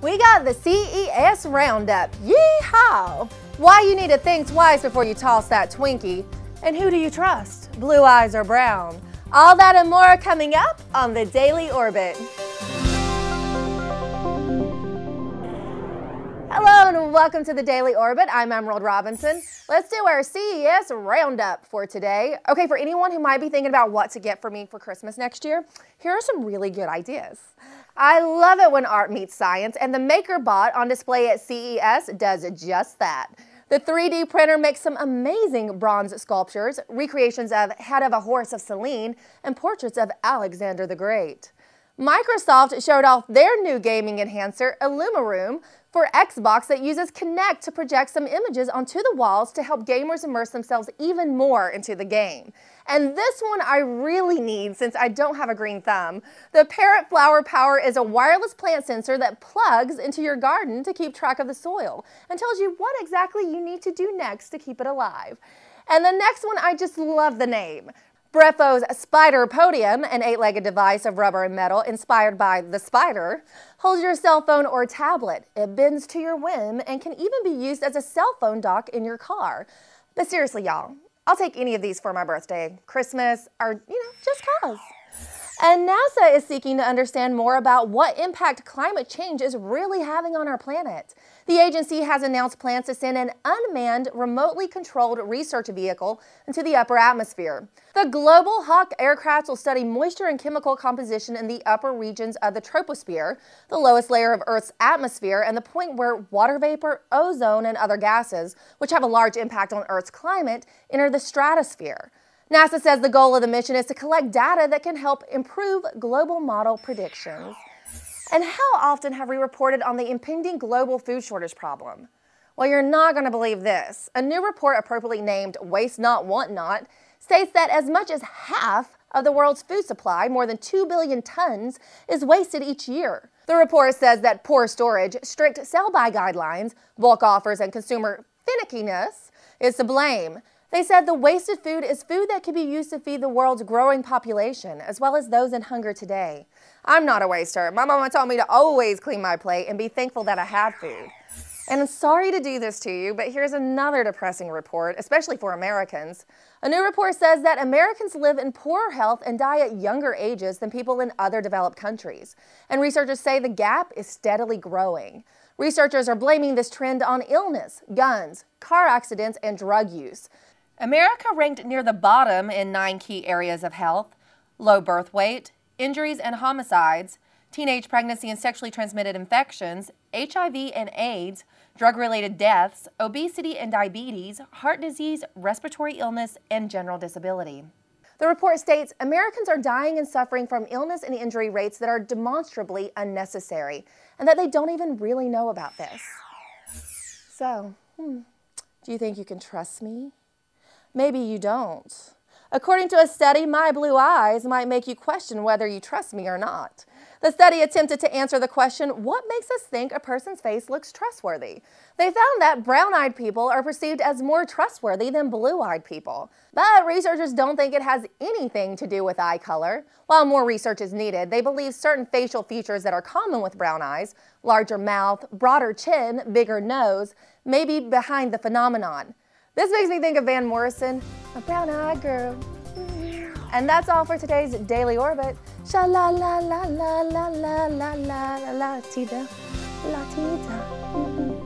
We got the CES Roundup. Yeehaw! Why you need to think twice before you toss that Twinkie. And who do you trust, blue eyes or brown? All that and more coming up on the Daily Orbit. Hello and welcome to the Daily Orbit. I'm Emerald Robinson. Let's do our CES Roundup for today. Okay, for anyone who might be thinking about what to get for me for Christmas next year, here are some really good ideas. I love it when art meets science, and the Makerbot on display at CES does just that. The 3D printer makes some amazing bronze sculptures, recreations of Head of a Horse of Selene, and portraits of Alexander the Great. Microsoft showed off their new gaming enhancer, IllumiRoom, for Xbox that uses Kinect to project some images onto the walls to help gamers immerse themselves even more into the game. And this one I really need since I don't have a green thumb. The Parrot Flower Power is a wireless plant sensor that plugs into your garden to keep track of the soil and tells you what exactly you need to do next to keep it alive. And the next one, I just love the name. Breffo's Spiderpodium, an 8-legged device of rubber and metal inspired by the spider, holds your cell phone or tablet. It bends to your whim and can even be used as a cell phone dock in your car. But seriously, y'all, I'll take any of these for my birthday, Christmas, or, just cause. And NASA is seeking to understand more about what impact climate change is really having on our planet. The agency has announced plans to send an unmanned, remotely controlled research vehicle into the upper atmosphere. The Global Hawk aircraft will study moisture and chemical composition in the upper regions of the troposphere, the lowest layer of Earth's atmosphere, and the point where water vapor, ozone, and other gases, which have a large impact on Earth's climate, enter the stratosphere. NASA says the goal of the mission is to collect data that can help improve global model predictions. And how often have we reported on the impending global food shortage problem? Well, you're not going to believe this. A new report appropriately named Waste Not, Want Not states that as much as half of the world's food supply, more than 2 billion tons, is wasted each year. The report says that poor storage, strict sell-by guidelines, bulk offers, and consumer finickiness is to blame. They said the wasted food is food that could be used to feed the world's growing population, as well as those in hunger today. I'm not a waster. My mama told me to always clean my plate and be thankful that I had food. And I'm sorry to do this to you, but here's another depressing report, especially for Americans. A new report says that Americans live in poorer health and die at younger ages than people in other developed countries. And researchers say the gap is steadily growing. Researchers are blaming this trend on illness, guns, car accidents, and drug use. America ranked near the bottom in 9 key areas of health: low birth weight, injuries and homicides, teenage pregnancy and sexually transmitted infections, HIV and AIDS, drug-related deaths, obesity and diabetes, heart disease, respiratory illness, and general disability. The report states Americans are dying and suffering from illness and injury rates that are demonstrably unnecessary, and that they don't even really know about this. So, do you think you can trust me? Maybe you don't. According to a study, my blue eyes might make you question whether you trust me or not. The study attempted to answer the question, what makes us think a person's face looks trustworthy? They found that brown-eyed people are perceived as more trustworthy than blue-eyed people. But researchers don't think it has anything to do with eye color. While more research is needed, they believe certain facial features that are common with brown eyes, larger mouth, broader chin, bigger nose, may be behind the phenomenon. This makes me think of Van Morrison, a brown-eyed girl. And that's all for today's Daily Orbit. Sha-la-la-la-la-la-la-la-la-la-la-tida, la-tida.